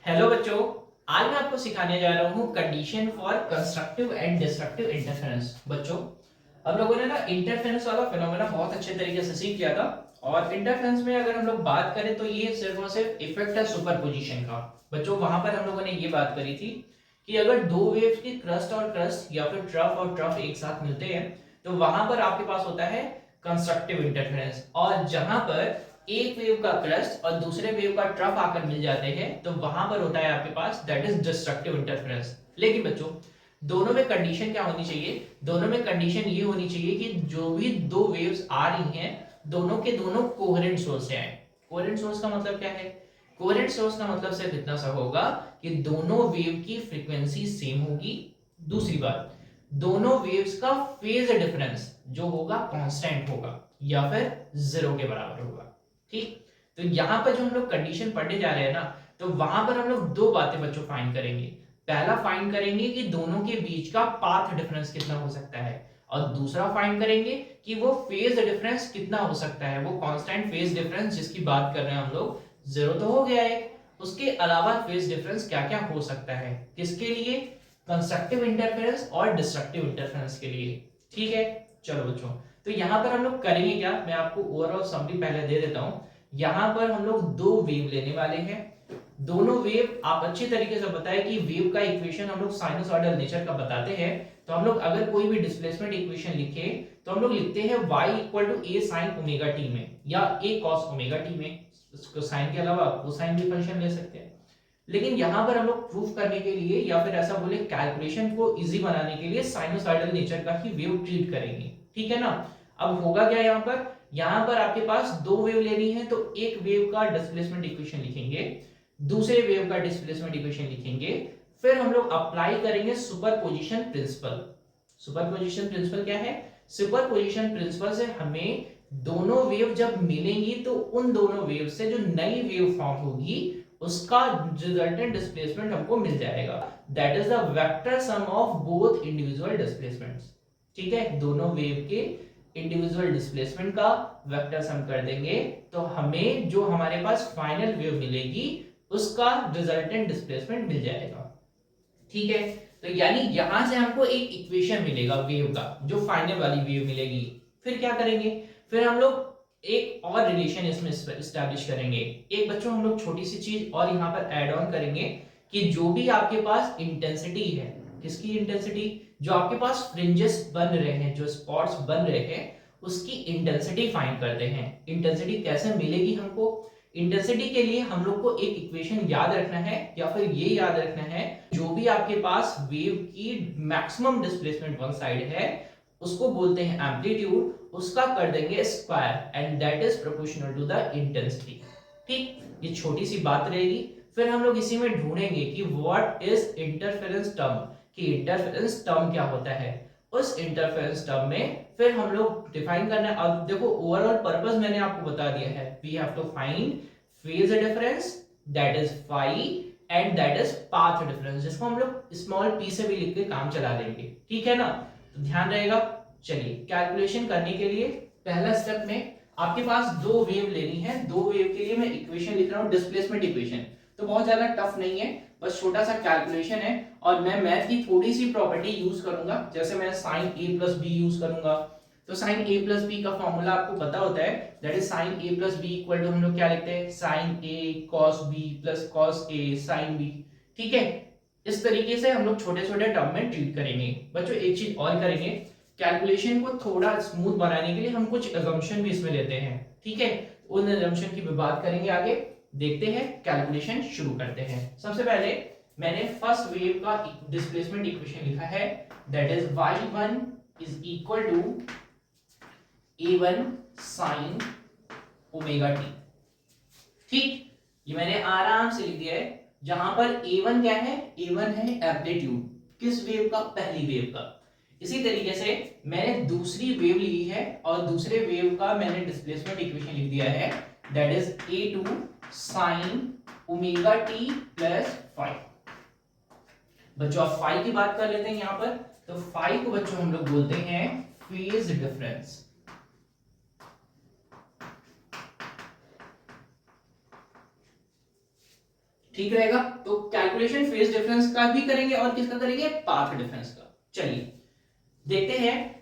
Hello बच्चों, आज मैं आपको सिखाने जा रहा हूँ condition for constructive and destructive interference. बच्चों, हम लोगों ने ना इंटरफेरेंस वाला फिनोमेना बहुत अच्छे तरीके से सीख लिया था। और इंटरफेरेंस में अगर हम लोग बात करें तो ये सिर्फ और सिर्फ इफेक्ट है सुपरपोजिशन का। बच्चों, वहां पर हम लोगों ने ये बात करी थी कि अगर दो वेव्स की क्रस्ट और क्रस्ट या फिर ट्रफ और ट्रफ एक साथ मिलते हैं तो वहां पर आपके पास होता है कंस्ट्रक्टिव इंटरफेरेंस। और जहां पर एक वेव का क्रस्ट और दूसरे वेव का ट्रफ आकर मिल जाते हैं तो वहां पर होता है आपके पास दैट इज डिस्ट्रक्टिव इंटरफेरेंस। लेकिन बच्चों, दोनों में कंडीशन क्या होनी चाहिए? दोनों में कंडीशन ये होनी चाहिए कि जो भी दो वेव्स आ रही हैं दोनों के दोनों कोहेरेंट सोर्स से आए। कोहेरेंट सोर्स का मतलब क्या है? कोहेरेंट सोर्स का मतलब सिर्फ इतना सा होगा कि दोनों वेव की फ्रीक्वेंसी सेम होगी। दूसरी बात, दोनों वेव्स का फेज डिफरेंस जो होगा कांस्टेंट होगा या फिर जीरो के बराबर होगा। ठीक, तो यहां पर जो हम लोग कंडीशन पढ़ने जा रहे हैं ना, तो वहां पर हम लोग दो बातें बच्चों फाइंड करेंगे। पहला फाइंड करेंगे कि दोनों के बीच का पाथ डिफरेंस कितना हो सकता है, और दूसरा फाइंड करेंगे कि वो फेज डिफरेंस कितना हो सकता है, वो कांस्टेंट फेज डिफरेंस जिसकी बात कर रहे हैं हम लोग, जीरो तो हो गया है, उसके अलावा फेज डिफरेंस क्या क्या हो सकता है, किसके लिए? कंस्ट्रक्टिव इंटरफेरेंस और डिस्ट्रक्टिव इंटरफेरेंस के लिए। ठीक है, चलो बच्चों, तो यहां पर हम लोग करेंगे क्या, मैं आपको ओवरऑल समरी पहले दे देता हूं। यहां पर हम लोग दो वेव लेने वाले हैं। दोनों वेव आप अच्छी तरीके से बताएं कि वेव का इक्वेशन हम लोग साइनसॉइडल नेचर का बताते हैं। तो हम लोग अगर कोई भी डिस्प्लेसमेंट इक्वेशन लिखे तो हम लोग लिखते हैं y equal to a sine omega t में या a cos ओमेगा टी में। इसको साइन के अलावा कोसाइन भी फंक्शन ले सकते हैं। लेकिन यहां पर हम लोग प्रूफ करने के लिए या फिर ऐसा बोले कैलकुलेशन को इजी बनाने के लिए साइनोसॉइडल नेचर का ही वेव ट्रीट करेंगे। ठीक है ना? अब होगा क्या यहां पर आपके पास दो वेव लेनी है तो एक वेव का डिस्प्लेसमेंट इक्वेशन लिखेंगे, दूसरे वेव का डिस्प्लेसमेंट इक्वेशन लिखेंगे। फिर हम लोग अप्लाई करेंगे सुपरपोजिशन प्रिंसिपल। सुपरपोजिशन प्रिंसिपल क्या है? सुपरपोजिशन प्रिंसिपल से हमें दोनों वेव जब मिलेंगी तो उन दोनों वेव से जो नई वेव फॉर्म होगी उसका रिजल्टेंट डिस्प्लेसमेंट हमको मिल जाएगा। That is the vector sum of both individual displacements. ठीक है, दोनों वेव के इंडिविजुअल डिस्प्लेसमेंट का वेक्टर सम कर देंगे तो हमें जो हमारे पास फाइनल वेव मिलेगी उसका रिजल्टेंट डिस्प्लेसमेंट मिल जाएगा। ठीक है, तो यानी यहां से हमको एक इक्वेशन मिलेगा वेव का, जो फाइनल वाली वेव मिलेगी। फिर क्या करेंगे? फिर हम लोग एक और रिलेशन इसमें एस्टैब्लिश करेंगे। एक बच्चों हम लोग छोटी सी चीज और यहां पर ऐड ऑन करेंगे कि जो भी आपके पास इंटेंसिटी है, किसकी इंटेंसिटी? जो आपके पास फ्रिंजेस बन रहे हैं, जो स्पॉट्स बन रहे हैं, उसकी इंटेंसिटी फाइंड करते हैं। इंटेंसिटी कैसे मिलेगी हमको? इंटेंसिटी के लिए हम लोग को एक इक्वेशन याद रखना है या फिर ये याद रखना है, जो भी आपके पास वेव की मैक्सिमम डिस्प्लेसमेंट वन साइड है उसको बोलते हैं एम्पलीट्यूड, उसका कर देंगे square and that is proportional to the intensity. ठीक, ये छोटी सी बात रहेगी। फिर हम लोग इसी में ढूंढेंगे कि व्हाट इज इंटरफेरेंस टर्म, कि इंटरफेरेंस टर्म क्या होता है। उस इंटरफेरेंस टर्म में फिर हम लोग डिफाइन करना है। अब देखो, ओवरऑल पर्पस मैंने आपको बता दिया है, we have to find phase difference that is phi and that is path difference, जिसको हम लोग स्मॉल पी से भी लिख के काम चला देंगे। ठीक है ना? तो ध्यान रहेगा। चलिए, कैलकुलेशन करने के लिए पहला स्टेप में आपके पास दो वेव लेनी है। दो वेव के लिए मैं इक्वेशन लिख रहा हूं, डिस्प्लेसमेंट इक्वेशन। तो बहुत ज्यादा टफ नहीं है, बस छोटा सा कैलकुलेशन है। और मैं मैथ की थोड़ी सी प्रॉपर्टी यूज करूंगा, जैसे मैं sine a plus b use करूंगा। तो साइन ए प्लस बी का फॉर्मूला आपको पता होता है, that is sine a plus b equal to हम लोग क्या लिखते हैं, sine a cos b plus cos a sine b. ठीक है, इस तरीके से हम लोग छोटे छोटे टर्म में ट्रीट करेंगे। बच्चों, एक चीज और करेंगे, कैलकुलेशन को थोड़ा स्मूथ बनाने के लिए हम कुछ assumption भी इसमें लेते हैं। ठीक है, उन assumption की भी बात करेंगे आगे। देखते हैं, कैलकुलेशन शुरू करते हैं। सबसे पहले मैंने फर्स्ट वेव का डिस्प्लेसमेंट इक्वेशन लिखा है, that is y1 is equal to a1 sin omega t. ठीक, ये मैंने आराम से लिख दिया है। जहां पर a1 क्या है? a1 है एम्पलीट्यूड, किस वेव का? पहली वेव का। इसी तरीके से मैंने दूसरी वेव ली है और दूसरे वेव का मैंने डिस्प्लेसमेंट इक्वेशन लिख दिया है, that is a2 sin omega t plus five. बच्चों, आप फाइव की बात कर लेते हैं यहां पर। तो फाइव को बच्चों हम लोग बोलते हैं फेज डिफरेंस। ठीक रहेगा। तो कैलकुलेशन फेज डिफरेंस का भी करेंगे और किसका करेंगे, पाथ डिफरेंस का। चलिए देखते हैं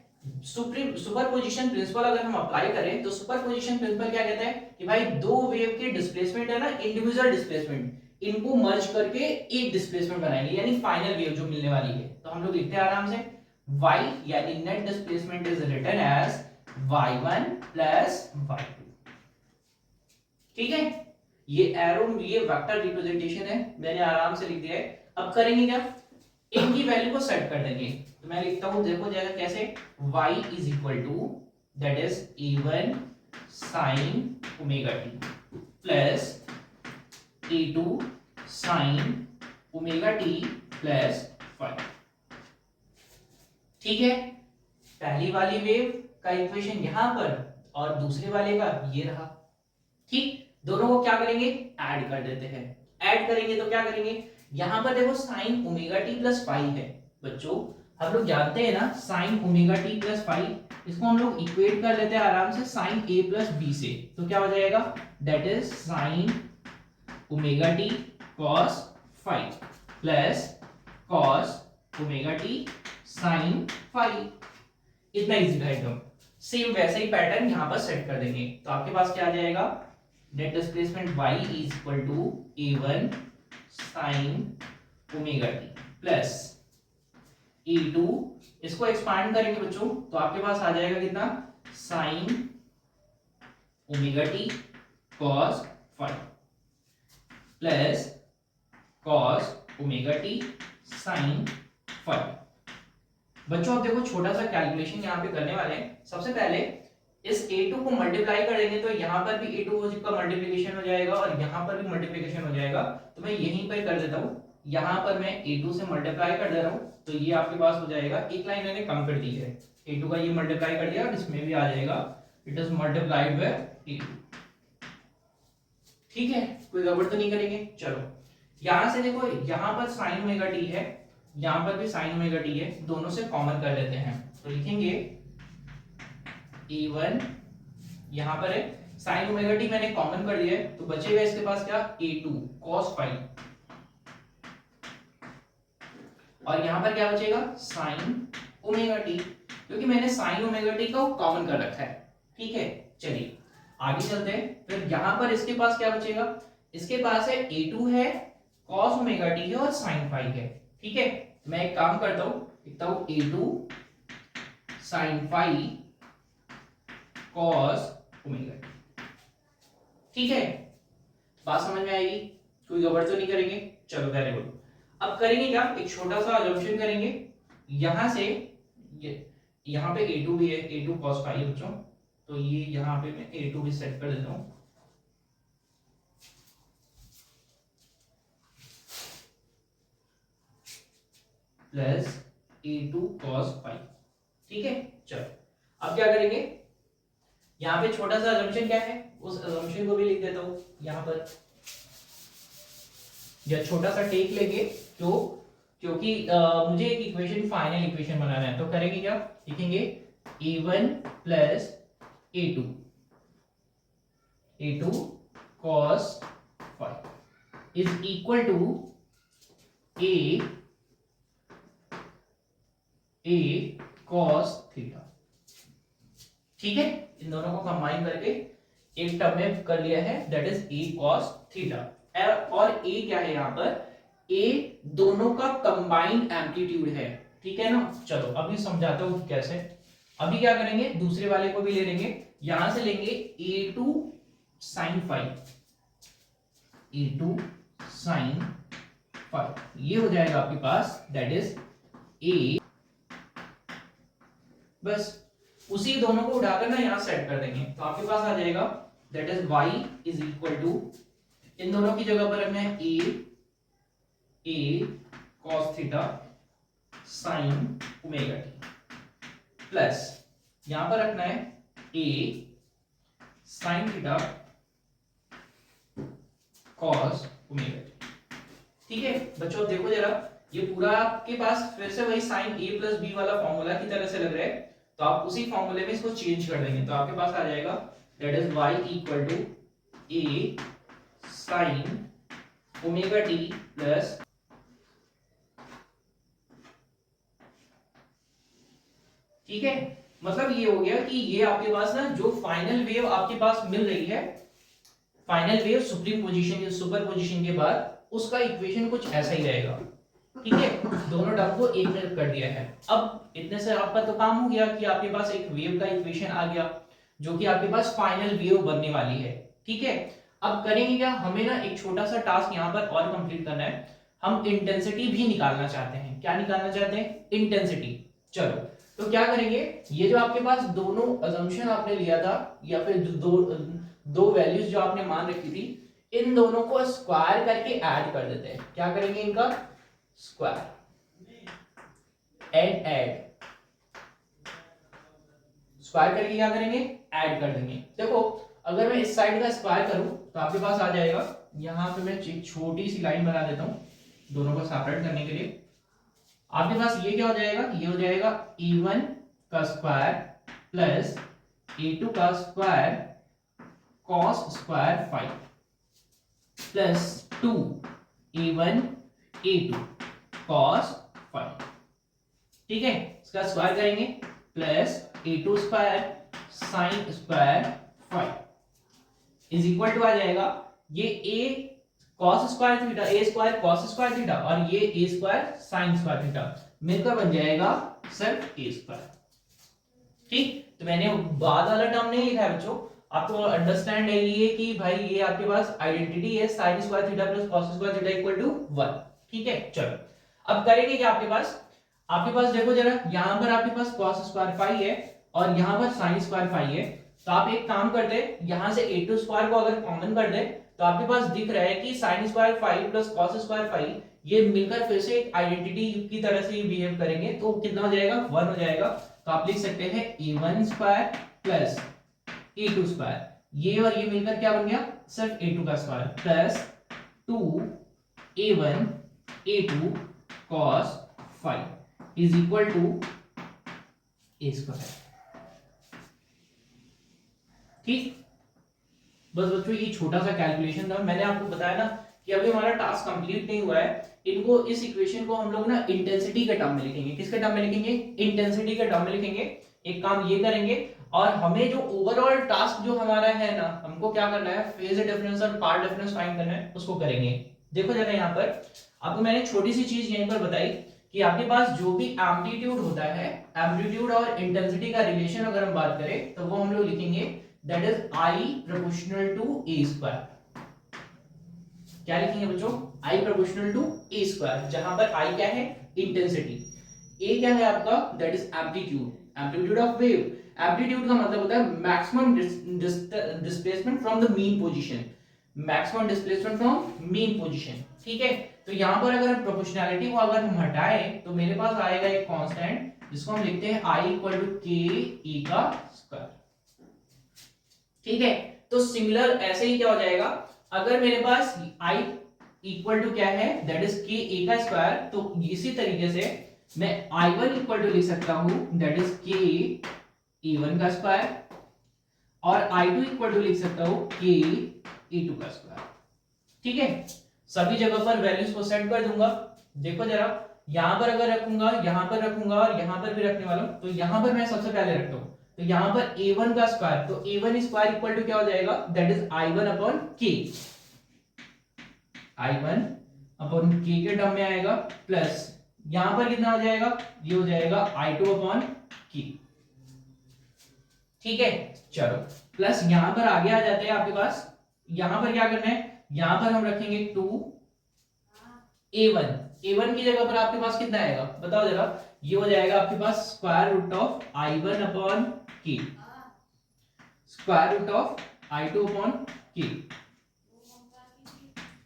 सुपरपोजिशन प्रिंसिपल अगर हम अप्लाई करें तो सुपरपोजिशन प्रिंसिपल क्या कहता है कि भाई दो वेव के डिस्प्लेसमेंट है ना, इंडिविजुअल डिस्प्लेसमेंट, इनको मर्ज करके एक डिस्प्लेसमेंट बनाएंगे यानी फाइनल वेव जो मिलने वाली है। तो हम लोग लिखते हैं आराम से y यानी net displacement is written as y1 plus y2। ठीक है, ये एरो ये वेक्टर रिप्रेजेंटेशन है, मैंने आराम से लिख दिया है। अब करेंगे क्या, इनकी वैल्यू को सेट कर देंगे। तो मैं लिखता हूं, देखो जाएगा कैसे, y is equal to that is a1 sin omega t plus a2 sin omega t plus 5। ठीक है, पहली वाली वेव का इक्वेशन यहां पर और दूसरे वाले का ये रहा। ठीक, दोनों को क्या करेंगे, ऐड कर देते हैं। ऐड करेंगे तो क्या करेंगे, यहां पर देखो sin ओमेगा t प्लस 5 है बच्चों, हम लोग जानते हैं ना sin ओमेगा t प्लस 5, इसको हम लोग इक्वेट कर लेते हैं आराम से sin a प्लस b से। तो क्या हो जाएगा, that is sin omega t cos 5 plus cos omega t sin 5। इतना इजी था एकदम। सेम वैसे ही पैटर्न यहां पर सेट कर देंगे। तो आपके पास क्या आ जाएगा, net displacement y is equal to a1 sin omega t plus a2, इसको एक्सपांड करेंगे बच्चों तो आपके पास आ जाएगा कितना, sin omega t cos 5 plus cos omega t sin 5। बच्चों अब देखो छोटा सा कैलकुलेशन यहाँ पे करने वाले हैं। सबसे पहले इस a2 को मल्टीप्लाई करेंगे तो यहाँ पर भी a2 का मल्टीप्लिकेशन हो जाएगा और यहाँ पर भी मल्टीप्लिकेशन हो जाएगा। तो मैं यहीं पर कर देता हूँ, यहाँ पर मैं a2 से मल्टीप्लाई कर दे रहा हूँ तो ये आपके पास हो जाएगा, एक लाइन मैंने कम कर दी है, a2 का ये मल्टीप्लाई कर दिया और इसमें भी आ जाएगा, it is multiplied by a2। ठीक है, कोई गड़बड़ तो नहीं करेंगे। चलो यहां से देखो, यहाँ पर sin ओमेगा t है, यहां पर भी sin ओमेगा t है, दोनों से कॉमन कर लेते हैं। तो लिखेंगे a1 यहां पर है, sin ओमेगा t मैंने कॉमन कर दिया है तो बचेगा इसके पास क्या, a2 cos 5 और यहां पर क्या बचेगा, sin ओमेगा t, क्योंकि मैंने sin ओमेगा t को कॉमन कर रखा है। ठीक है, चलिए आगे चलते हैं। फिर यहां पर इसके पास क्या बचेगा, इसके पास है a2 है, cos ओमेगा t है और sin 5 है। ठीक है, मैं एक काम करता हूं, लिखता हूं a2 sin 5 cos omega t। ठीक है, बात समझ में आएगी, कोई गड़बड़ तो नहीं करेंगे। चलो वेरी गुड। अब करेंगे क्या, एक छोटा सा अजम्पशन करेंगे, यहां से यहां पे a2 भी है, a2 cos 5 है बच्चों, तो ये यहां पे मैं a2 भी सेट कर देता हूं प्लस a2 cos 5। ठीक है, चलो अब क्या करेंगे, यहां पे छोटा सा अजम्पशन क्या है, उस अजम्पशन को भी लिख देता हूं यहां पर, या छोटा सा टेक लेंगे क्यों, क्योंकि मुझे एक इक्वेशन, फाइनल इक्वेशन बनाना है। तो करेंगे क्या, लिखेंगे a1 plus a2 cos 5 is equal to a cos theta. ठीक है, इन दोनों को कंबाइन करके एक टर्म में कर लिया है, that is a cos theta. और a क्या है यहाँ पर, a दोनों का कंबाइंड एम्पलीट्यूड है। ठीक है ना, चलो अभी समझाता हूँ कैसे। अभी क्या करेंगे, दूसरे वाले को भी ले लेंगे, यहां से लेंगे a2 sin 5, a2 sin 5, ये हो जाएगा आपके पास, दैट इज a, बस उसी दोनों को उठाकर ना यहां सेट कर देंगे तो आपके पास आ जाएगा, that is y is equal to, इन दोनों की जगह पर रखना है a cos theta sin omega t plus यहां पर रखना है a sin theta cos omega t। ठीक है बच्चों, देखो जरा, ये पूरा आपके पास फिर से वही sin a प्लस b वाला फॉर्मूला की तरह से लग रहा है, तो आप उसी फॉर्मूले में इसको चेंज कर देंगे तो आपके पास आ जाएगा, that is y equal to a sin omega t plus ठीक है। मतलब ये हो गया कि ये आपके पास ना जो फाइनल वेव आपके पास मिल रही है, फाइनल वेव सुप्रीम पोजीशन या सुपर पोजीशन के बाद, उसका इक्वेशन कुछ ऐसा ही रहेगा। ठीक है, दोनों टर्म को एक में कर दिया है। अब इतने से आपका तो काम हो गया कि आपके पास एक वेव का इक्वेशन आ गया जो कि आपके पास फाइनल वेव बनने वाली है। ठीक है, अब करेंगे क्या, हमें ना एक छोटा सा टास्क यहाँ पर और कंप्लीट करना है। हम इंटेंसिटी भी निकालना चाहते हैं। क्या निकालना चाहते हैं? इंटेंसिटी। चलो, तो क्या करेंगे, ये जो आपके पास दोनों अजम्पशन आपने लिया था या फिर दो वैल्यूज जो आपने मान रखी थी, इन दोनों को स्क्वायर करके ऐड कर देते हैं। क्या करेंगे? इनका स्क्वायर, ऐड स्क्वायर करके क्या करेंगे? ऐड कर देंगे। देखो, अगर मैं इस साइड का स्क्वायर करूं तो आपके पास आ जाएगा, यहां पे मैं एक छोटी सी लाइन बना देता हूं दोनों को सेपरेट करने के लिए। आपके पास ये क्या हो जाएगा? ये हो जाएगा a1 का स्क्वायर प्लस a2 का square cos square 5 plus 2 a1 a2 cos 5। ठीक है, इसका स्क्वायर करेंगे plus a2 square sin square 5 is equal to आ जाएगा ये a cos square theta, a square cos square theta और ये a square sin square theta मिलकर बन जाएगा सिर्फ a स्क्वायर। ठीक, तो मैंने बाद वाला टर्म नहीं लिखा है बच्चों, आपको अंडरस्टैंड है ये कि भाई ये आपके पास आइडेंटिटी है sin square theta plus cos square theta equal to 1। ठीक है, चलो अब करेंगे क्या, आपके पास देखो जरा, यहां पर आपके पास cos स्क्वायर 5 है और यहां पर sin स्क्वायर 5 है। तो आप एक काम करते हैं, यहां से a2 स्क्वायर को अगर कॉमन कर दे तो आपके पास दिख रहा है कि sin square 5 plus cos square 5 ये मिलकर फिर से एक आइडेंटिटी की तरह से बिहेव करेंगे, तो कितना हो जाएगा? 1 हो जाएगा। तो आप लिख सकते हैं a1 square plus a2 square, ये और ये मिलकर क्या बन गया? सिर्फ a2 का square plus 2a1 a2 cos 5 is equal to a square. ठीक, बस बच्चों ये छोटा सा कैलकुलेशन था। मैंने आपको बताया ना कि अभी हमारा टास्क कंप्लीट नहीं हुआ है। इनको, इस इक्वेशन को हम लोग ना इंटेंसिटी के टर्म में लिखेंगे। किसके टर्म में लिखेंगे? इंटेंसिटी के टर्म में लिखेंगे। एक काम ये करेंगे, और हमें जो ओवरऑल टास्क जो हमारा है ना, हमको क्या करना है, फेज डिफरेंस और पार्ट डिफरेंस फाइंड करना है, उसको करेंगे। देखो जरा यहाँ पर आपको मैंने छोटी सी चीज यहीं पर बताई कि आपके पास जो भी एम्पलीट्यूड होता है, एम्पलीट्यूड और इंटेंसिटी का रिलेशन अगर हम बात करें तो वो हम लोग लिखेंगे that is I proportional to a square. क्या लिखेंगे बच्चों? I proportional to a square, जहां पर I क्या है? इंटेंसिटी। a क्या है आपका? That is amplitude, amplitude of wave. Amplitude का मतलब होता है maximum displacement from the mean position, maximum displacement from mean position. ठीक है, तो यहां पर अगर प्रोपोर्शनैलिटी को अगर हम हटाएं तो मेरे पास आएगा एक कांस्टेंट जिसको हम लिखते हैं I equal to k e का स्क्वायर। ठीक है, तो सिमिलर ऐसे ही क्या हो जाएगा, अगर मेरे पास I इक्वल टू क्या है, दैट इज k a का स्क्वायर, तो इसी तरीके से मैं I1 इक्वल टू लिख सकता हूं दैट इज k a1 का स्क्वायर, और I2 इक्वल टू लिख सकता हूं k a2 का स्क्वायर। ठीक है, सभी जगह पर वैल्यूज को सेट कर दूंगा। देखो जरा, यहां पर अगर रखूंगा, यहां पर रखूंगा और यहां पर भी रखने वाला हूं, तो यहां पर मैं सबसे पहले रखता हूं, तो यहां पर a1 का स्क्वायर, तो a1 स्क्वायर इक्वल टू क्या हो जाएगा, that is I1 upon k, I1 upon k के टर्म में आएगा, प्लस यहां पर कितना हो जाएगा, ये हो जाएगा I2 अपॉन k। ठीक है, चलो प्लस यहां पर आगे आ जाते हैं, आपके पास यहां पर क्या करना है, यहां पर हम रखेंगे 2 a1 की जगह पर आपके पास कितना आएगा बताओ जरा, ये हो जाएगा आपके पास square root of I1 upon k, square root of I2 upon k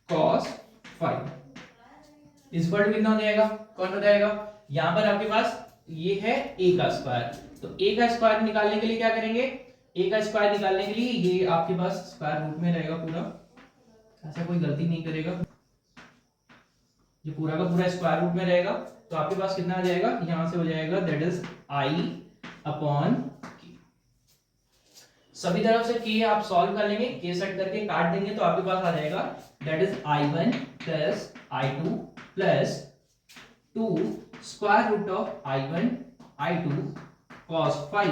cos 5 इस वर्ड कितना हो जाएगा, कौन हो जाएगा, यहां पर आपके पास ये है a का स्क्वायर, तो a का स्क्वायर निकालने के लिए क्या करेंगे, a का स्क्वायर निकालने के लिए ये आपके पास स्क्वायर रूट में रहेगा पूरा, ऐसा कोई गलती नहीं करेगा, ये पूरा का पूरा स्क्वायर रूट में रहेगा, तो आपके पास कितना आ जाएगा, यहां से हो जाएगा that is I upon k। सभी तरफ से k आप सॉल्व कर लेंगे, k सेट करके काट देंगे तो आपके पास आ जाएगा that is I1 plus I2 plus 2 square root of I1 I2 cos phi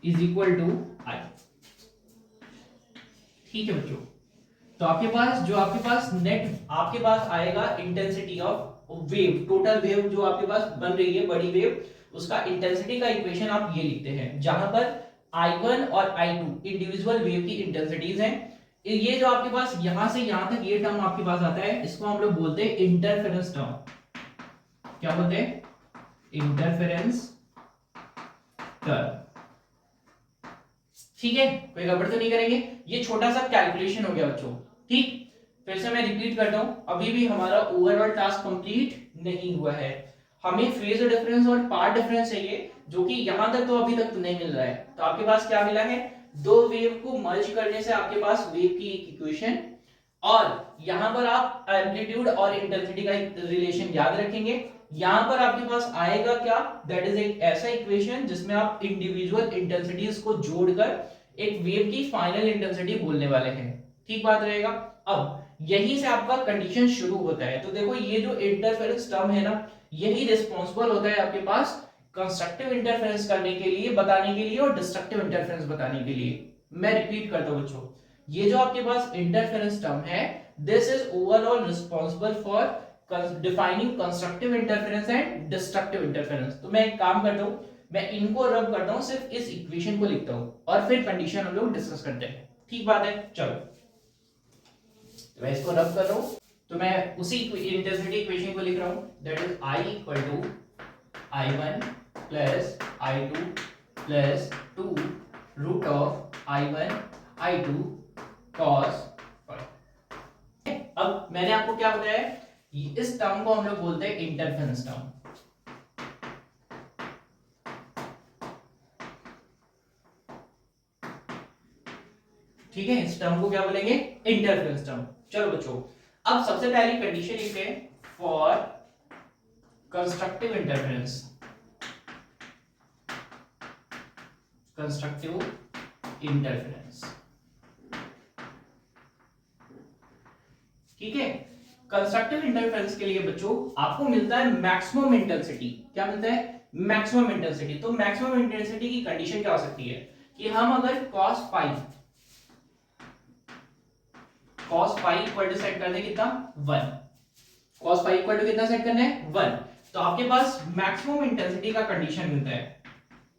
is equal to I। ठीक है बच्चों, तो आपके पास नेट आपके पास आएगा intensity of wave, total wave जो आपके पास बन रही है बड़ी वेव, उसका इंटेंसिटी का इक्वेशन आप ये लिखते हैं, जहां पर I1 और I2 इंडिविजुअल वेव की इंटेंसिटीज हैं। ये जो आपके पास यहां से यहां तक ये टर्म आपके पास आता है, इसको हम लोग बोलते हैं इंटरफेरेंस टर्म। क्या बोलते हैं? Interference term. ठीक है, कोई गड़बड़ तो नहीं करेंगे। ये छोटा सा कैलकुलेशन हो गया बच्चों। ठीक, फिर से मैं रिपीट करता हूं, अभी भी हमारा ओवरऑल टास्क कंप्लीट नहीं हुआ है। हमें फेज डिफरेंस और पार्ट डिफरेंस चाहिए, जो कि यहां तक तो अभी तक तो नहीं मिल रहा है। तो आपके पास क्या मिला है? दो वेव को मर्ज करने से आपके पास वेव की एक इक्वेशन, और यहां पर आप एम्पलीट्यूड और इंटेंसिटी का रिलेशन याद रखेंगे। यहां पर आपके पास आएगा क्या? दैट इज एक ऐसा इक्वेशन जिसमें आप इंडिविजुअल इंटेंसिटीज को जोड़कर एक वेव की फाइनल इंटेंसिटी बोलने वाले हैं। ठीक बात रहेगा। अब यहीं से आपका कंडीशन शुरू होता है। तो देखो, ये जो इंटरफेरेंस टर्म है ना, यही रिस्पांसिबल होता है आपके पास कंस्ट्रक्टिव इंटरफेरेंस करने के लिए, बताने के लिए, और डिस्ट्रक्टिव इंटरफेरेंस बताने के लिए। मैं रिपीट करता हूं बच्चों, ये जो आपके पास इंटरफेरेंस टर्म है, this is overall responsible for defining constructive interference and destructive interference. तो मैं एक काम करता हूं, मैं इनको रब करता हूं, सिर्फ इस इक्वेशन को लिखता हूं और फिर कंडीशन हम लोग डिस्कस करते हैं। ठीक बात है, चलो तो मैं इसको रब कर रहा हूं। तो मैं उसी इंटेंसिटी इक्वेशन को लिख रहा हूं, that is I equal to I1 plus I2 plus 2 root of I1 I2 cos phi। अब मैंने आपको क्या बताया, इस टर्म को हम लोग बोलते हैं इंटरफेरेंस टर्म। ठीक है, इस टर्म को क्या बोलेंगे? Interference term. चलो बच्चों, अब सबसे पहली कंडीशन लिखते हैं for constructive interference. Constructive interference, ठीक है। कंस्ट्रक्टिव इंटरफेरेंस के लिए बच्चों आपको मिलता है मैक्सिमम इंटेंसिटी। क्या मिलता है? Maximum intensity. तो मैक्सिमम इंटेंसिटी की कंडीशन क्या हो सकती है कि हम अगर cos phi equal to set कर दें कितना? 1। cos phi इक्वल टू कितना सेट करना है? 1। तो आपके पास मैक्सिमम इंटेंसिटी का कंडीशन मिलता है,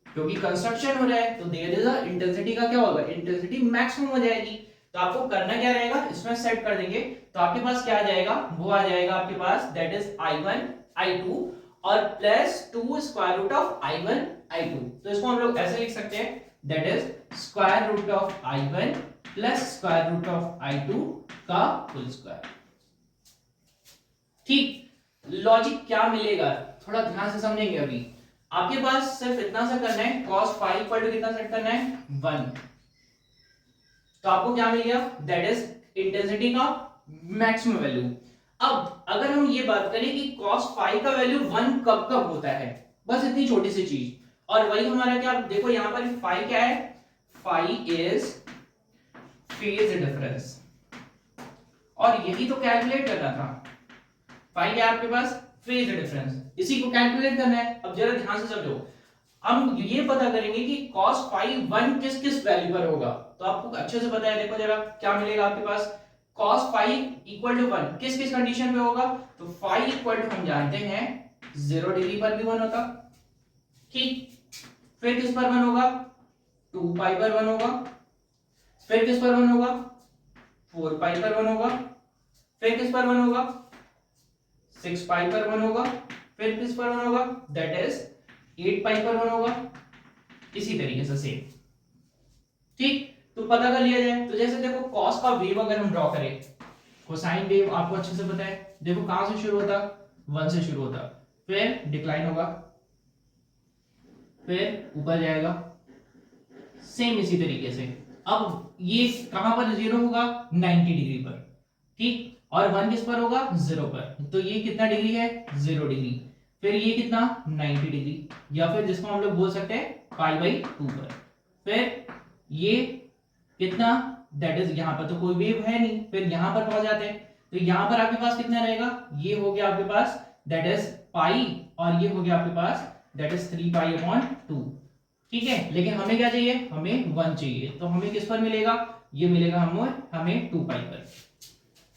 क्योंकि कंस्ट्रक्शन हो रहा है, तो देयर इज अ इंटेंसिटी का क्या होगा? इंटेंसिटी मैक्सिमम हो जाएगी। तो आपको करना क्या रहेगा? इसमें सेट कर देंगे, तो आपके पास क्या आ जाएगा? वो आ जाएगा आपके पास, दैट इज I1 I2 और plus 2 square root of I1 I2। तो इसको हम लोग ऐसे लिख सकते हैं, that is square root of I1 plus square root of I2 का फुल स्क्वायर। ठीक, लॉजिक क्या मिलेगा थोड़ा ध्यान से समझेंगे। अभी आपके पास सिर्फ इतना सा करना है, cos phi इक्वल टू कितना सेट करना है? 1। तो आपको क्या मिल गया? दैट इज इंटेंसिटी का मैक्सिमम वैल्यू। अब अगर हम ये बात करें कि cos phi का वैल्यू 1 कब कब होता है, बस इतनी छोटी सी चीज, और वही हमारा क्या, देखो यहां पर phi क्या है? phi इज फेज डिफरेंस, और यही तो कैलकुलेट करना था। phi क्या है आपके पास? फेज डिफरेंस, इसी को कैलकुलेट करना है। अब जरा ध्यान से समझो, हम ये पता करेंगे कि cos phi 1 किस किस वैल्यू पर होगा। तो आपको अच्छे से पता है, देखो जरा क्या मिलेगा आपके पास, cos phi इक्वल टू 1 किस किस कंडीशन पे होगा? तो phi इक्वल टू हम जानते हैं 0 डिग्री पर भी 1 होता। ठीक, फिर किस पर 1 होगा? 2 पाई पर 1 होगा। फिर किस पर 1 होगा? 4 पाई पर 1 होगा। फिर किस पर 1 होगा? 6 पाई पर 1 होगा। फिर किस पर 1 होगा? दैट इज 8 पाई पर 1 होगा। इसी तरीके से सेम। ठीक, तो पता कर लिया जाए। तो जैसे देखो, cos का वेव अगर हम ड्रॉ करें, कोसाइन वेव आपको अच्छे से पता है, देखो कहां से शुरू होता? 1 से शुरू होता, फिर डिक्लाइन होगा, फिर ऊपर जाएगा, सेम इसी तरीके से। अब ये कहां पर 0 होगा? 90 डिग्री पर। ठीक, और 1 किस पर होगा? 0 पर। तो ये कितना डिग्री है? 0 डिग्री। फिर ये कितना? 90 डिग्री, या फिर जिसको हम लोग बोल सकते हैं पाई बाई 2 पर। फिर ये कितना? दैट इज यहाँ पर तो कोई वेव है नहीं, फिर यहाँ पर पहुंच जाते हैं तो यहाँ पर आपके पास कितना रहेगा, ये हो गया आपके पास दैट इज पाई और ये हो गया आपके पास दैट इज 3 पाई अपॉन 2। ठीक है, लेकिन हमें क्या चाहिए, हमें 1 चाहिए, तो हमें किस पर मिलेगा, ये मिलेगा हमें 2 पाई पर।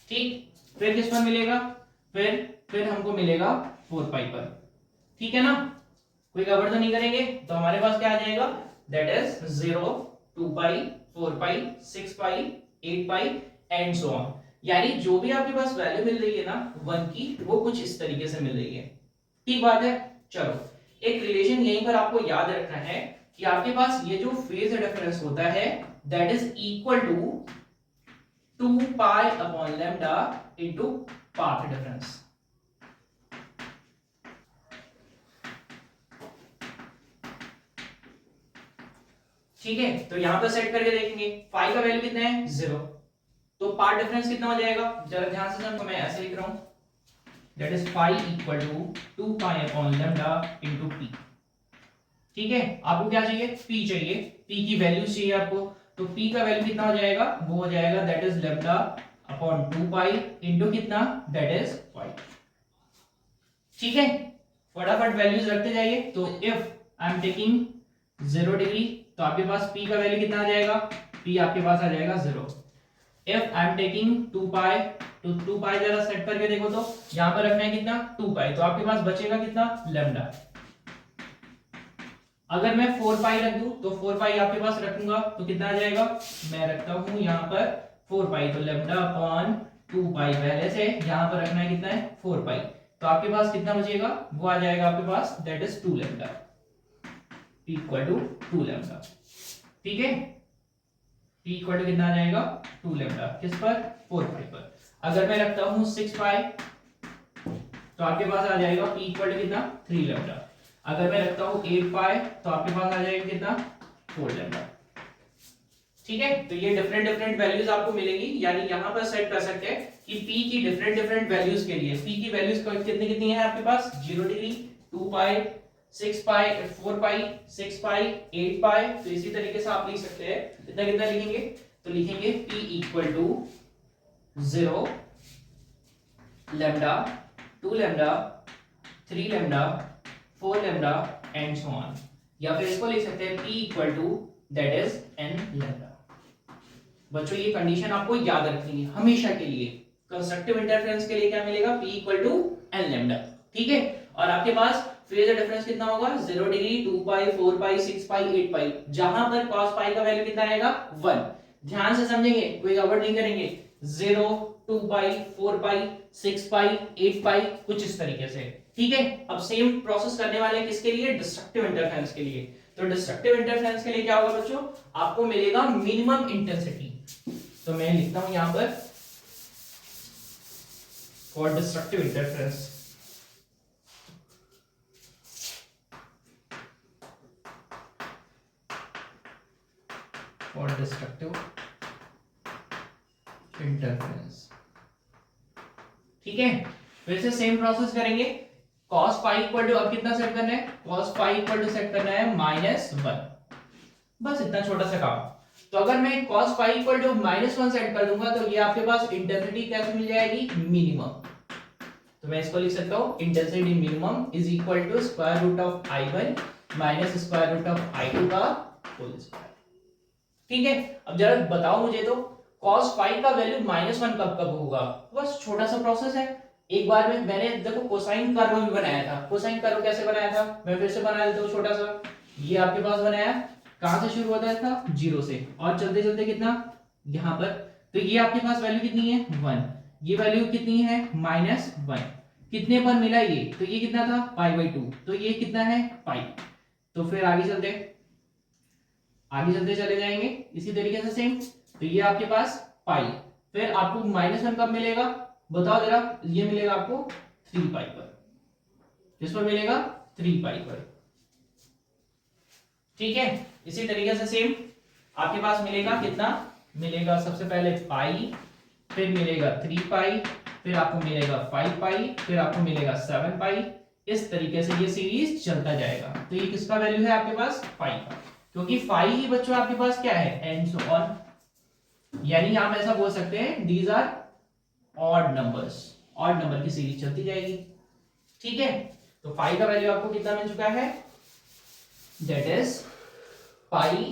ठीक, फिर किस पर मिलेगा, फिर हमको मिलेगा 4 पाई पर। ठीक है ना, कोई गड़बड़ तो नहीं करेंगे, तो हमारे पास क्या आ जाएगा that is 0, 2 pi, 4 pi, 6 pi, 8 pi and so on. यानी जो भी आपके पास वैल्यू मिल रही है ना 1 की, वो कुछ इस तरीके से मिल रही है। ठीक बात है। चलो, एक रिलेशन यहीं पर आपको याद रखना है कि आपके पास ये जो फेज डिफरेंस होता है that is equal to 2 pi upon lambda into path difference. ठीक है, तो यहां पर सेट करके देखेंगे फाई का वैल्यू कितना है 0, तो पाथ डिफरेंस कितना हो जाएगा, जरा ध्यान से समझो, मैं ऐसे लिख रहा हूं that is phi equal to 2 pi upon lambda into p. ठीक है, आपको क्या चाहिए, पी चाहिए, पी की वैल्यू चाहिए आपको, तो पी का वैल्यू कितना हो जाएगा, वो हो जाएगा that is lambda upon 2 pi into कितना दैट इज 5। ठीक है, फटाफट वैल्यूज रखते जाइए। तो if I am taking 0 degree तो आपके पास p का वैल्यू कितना आ जाएगा, p आपके पास आ जाएगा 0। इफ आई एम टेकिंग 2 पाई, तो 2 पाई जरा सेट करके देखो, तो यहां पर रखना है कितना 2 पाई, तो आपके पास बचेगा कितना लैम्डा। अगर मैं 4 पाई रख दूं तो 4 पाई आपके पास रखूंगा तो कितना आ जाएगा, मैं रखता हूं यहां पर 4 पाई, तो लैम्डा अपॉन 2 पाई पहले से यहां पर रखना है कितना है 4 पाई, तो आपके पास कितना बचेगा, वो आ जाएगा आपके पास that is 2 lambda equal to 2 lambda. ठीक है, p इक्वल टू कितना आ जाएगा 2 लैम्डा, किस पर 4 पाई पर। अगर मैं रखता हूं 6 पाई तो आपके पास आ जाएगा p इक्वल टू कितना 3 लैम्डा। अगर मैं रखता हूं 8 पाई तो आपके पास आ जाएगा कितना 4 लैम्डा। ठीक है, तो ये डिफरेंट डिफरेंट वैल्यूज आपको मिलेंगी, यानी यहां पर सेट कर सकते हैं कि p की डिफरेंट डिफरेंट वैल्यूज के लिए p की वैल्यूज कितनी कितनी है आपके पास, 0 डिग्री, 2 पाई, 6 पाई, 4 पाई, 6 पाई, 8 पाई। तो इसी तरीके से आप लिख सकते हैं, कितना कितना लिखेंगे, तो लिखेंगे p equal to 0 lambda, 2 lambda, 3 lambda, 4 lambda and so on. या फिर इसको लिख सकते हैं p equal to that is n lambda. बच्चों ये कंडीशन आपको याद रखनी है हमेशा के लिए। कंस्ट्रक्टिव इंटरफेरेंस के लिए क्या मिलेगा, p equal to n lambda. ठीक है, और आपके पास फेज डिफरेंस कितना होगा, 0 डिग्री, 2 पाई, 4 पाई, 6 पाई, 8 पाई, जहां पर cos पाई का वैल्यू कितना आएगा 1। ध्यान से समझेंगे, कोई गड़बड़ नहीं करेंगे। 0, 2 पाई, 4 पाई, 6 पाई, 8 पाई, कुछ इस तरीके से। ठीक है, अब सेम प्रोसेस करने वाले किसके लिए, डिस्ट्रक्टिव इंटरफेरेंस के लिए। तो डिस्ट्रक्टिव इंटरफेरेंस के लिए क्या होगा बच्चों, आपको मिलेगा मिनिमम इंटेंसिटी। तो मैं लिखता हूं यहां पर फॉर डिस्ट्रक्टिव इंटरफेरेंस, और डिस्ट्रक्टिव इंटरफेरेंस। ठीक है, फिर से सेम प्रोसेस करेंगे। cos पाई इक्वल टू अब कितना सेट करना है, cos pi equal to set करना है -1, बस इतना छोटा सा काम। तो अगर मैं cos pi equal to -1 set कर दूंगा तो ये आपके पास इंटेंसिटी कैसे मिल जाएगी, मिनिमम। तो मैं इसको लिख सकता हूं intensity minimum is equal to square root of i1 minus square root of i2 का होल स्क्वायर। ठीक है, अब जरा बताओ मुझे तो cos फाई का वैल्यू -1 कब कब होगा, बस छोटा सा प्रोसेस है। एक बार में मैंने देखो कोसाइन कर्व भी बनाया था। कोसाइन कर्व कैसे बनाया था, मैं फिर से बना देता हूं छोटा सा। ये आपके पास बनाया, कहां से शुरू होता था 0 से, और चलते चलते कितना यहां पर, तो ये आपके पास वैल्यू कितनी है 1, ये वैल्यू कितनी है -1, कितने पर मिला ये, तो ये कितना था π/2, तो ये कितना है पाई। तो फिर आगे चलते चले जाएंगे इसी तरीके से सेम। तो ये आपके पास पाई, फिर आपको -1 कब मिलेगा बताओ जरा, ये मिलेगा आपको 3 पाई पर, किस पर मिलेगा 3 पाई पर। ठीक है, इसी तरीके से सेम आपके पास मिलेगा कितना, मिलेगा सबसे पहले पाई, फिर मिलेगा 3 पाई, फिर आपको मिलेगा 5 पाई, फिर आपको मिलेगा 7 पाई। इस तरीके से ये सीरीज चलता जाएगा। तो ये किसका वैल्यू है आपके पास 5 का, क्योंकि 5 ही बच्चों आपके पास क्या है एंड सो ऑन। यानी आप ऐसा बोल सकते हैं these are odd numbers, odd number की सीरीज चलती जाएगी। ठीक है, तो पाई का वैल्यू आपको कितना मिल चुका है, that is pi,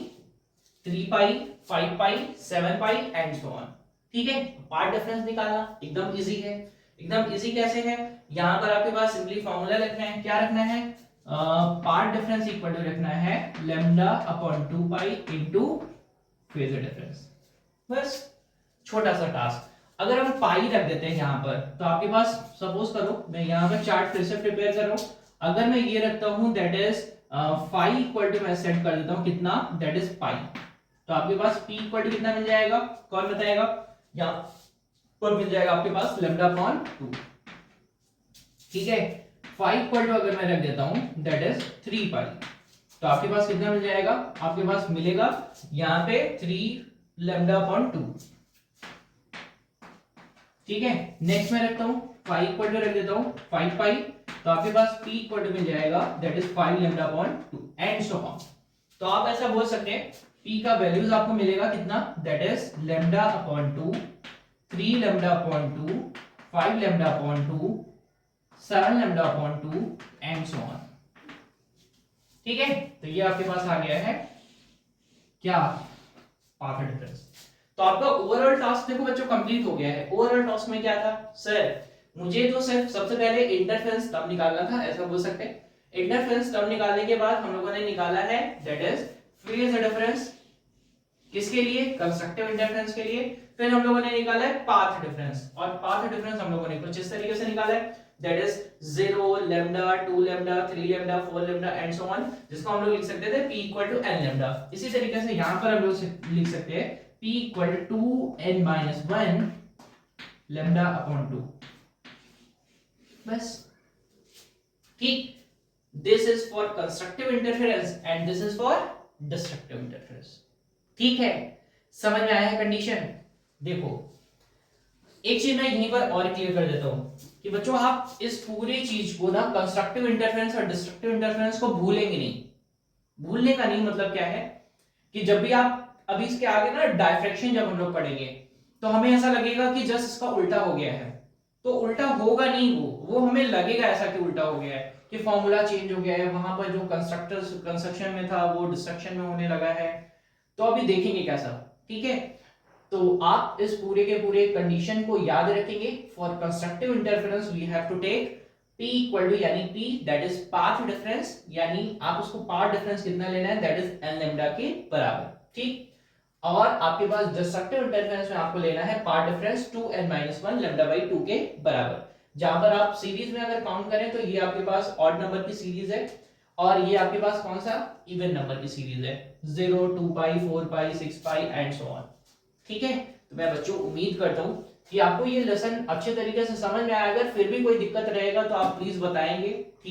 3 pi, 5 pi, 7 pi and so on. ठीक है, पार्ट डिफरेंस निकालना एकदम इजी है। एकदम इजी कैसे है, यहां पर आपके पास सिंपली फॉर्मूला रखना है, क्या रखना है, पार्ट डिफरेंस इक्वल टू रखना है लैम्डा अपॉन 2 पाई इनटू फेजर डिफरेंस। बस छोटा सा टास्क। अगर हम पाई रख देते हैं यहां पर, तो आपके पास सपोज करो मैं यहां पर चार्ट फिर से प्रिपेयर कर रहा हूं, अगर मैं ये रखता हूं that is phi equal to मैं सेट कर देता हूं कितना, दैट इज पाई, तो आपके पास p इक्वल टू कितना मिल जाएगा, कौन बताएगा, यहां पर मिल जाएगा आपके पास लैम्डा अपॉन 2। ठीक है, फाई इक्वल टू अगर मैं रख देता हूं दैट इज 3 पाई, तो आपके पास कितना मिल जाएगा, आपके पास मिलेगा यहां पे 3 लैम्डा अपॉन 2। ठीक है, नेक्स्ट मैं रखता हूं फाइव इक्वल टू रख देता हूं 5 पाई, तो आपके पास p इक्वल टू मिल जाएगा that is 5 lambda upon 2 and so on. तो आप ऐसा बोल सकते हैं p का वैल्यूज आपको मिलेगा कितना, that is lambda upon 2, 3 lambda upon 2, 5 lambda upon 2, 7 lambda upon 2 and so on. ठीक है, तो ये आपके पास आ गया है क्या, पाथ डिफरेंस। तो आपका ओवरऑल टास्क देखो बच्चों कंप्लीट हो गया है। ओवरऑल टास्क में क्या था, सर मुझे तो सिर्फ सबसे पहले इंटरफेरेंस टर्म निकालना था, ऐसा बोल सकते हैं। इंटरफेरेंस टर्म निकालने के बाद हम लोगों ने निकाला है दैट इज फेज डिफरेंस, किसके लिए, कंस्ट्रक्टिव इंटरफेरेंस के लिए। फिर हम लोगों ने निकाला है पाथ डिफरेंस, और पाथ डिफरेंस हम लोगों ने कुछ इस तरीके से निकाला है that is 0 lambda, 2 lambda, 3 lambda, 4 lambda and so on, जिसको हम लोग लिख सकते थे p equal to n lambda. इसी तरीके से यहां पर हम लोग लिख सकते हैं p equal to 2n-1 lambda upon 2। बस ठीक, this is for constructive interference and this is for destructive interference. ठीक है, समझ में आया है कंडीशन। देखो एक चीज मैं यहीं पर और क्लियर कर देता हूं कि बच्चों आप इस पूरी चीज को ना कंस्ट्रक्टिव इंटरफेरेंस और डिस्ट्रक्टिव इंटरफेरेंस को भूलेंगे नहीं। भूलने का नहीं मतलब क्या है कि जब भी आप अभी इसके आगे ना डायफ्रैक्शन जब हम लोग पढ़ेंगे तो हमें ऐसा लगेगा कि जस्ट इसका उल्टा हो गया है, तो उल्टा होगा नहीं, वो हमें लगेगा ऐसा कि उल्टा हो गया है, कि फॉर्मूला चेंज हो गया है, वहां पर जो कंस्ट्रक्शन में था वो डिस्ट्रक्शन में होने लगा है। तो अभी देखेंगे कैसा। ठीक है, तो आप इस पूरे के पूरे कंडीशन को याद रखेंगे। For constructive interference we have to take p equal to, यानी p that is path difference, यानी आप उसको पाथ डिफरेंस कितना लेना है, दैट इज n लैम्डा के बराबर। ठीक, और आपके पास डिस्ट्रक्टिव इंटरफेरेंस में आपको लेना है path difference 2n-1 lambda by 2 के बराबर। जहां पर आप सीरीज में अगर काउंट करें तो ये आपके पास ऑड नंबर की सीरीज है, और ये आपके पास कौन सा, इवन नंबर की सीरीज है, 0, 2 पाई, 4 पाई, 6 पाई एंड सो ऑन। ठीक है, तो मैं बच्चों उम्मीद करता हूं कि आपको ये लेसन अच्छे तरीके से समझ में आया। अगर फिर भी कोई दिक्कत रहेगा तो आप प्लीज बताएंगे। ठीक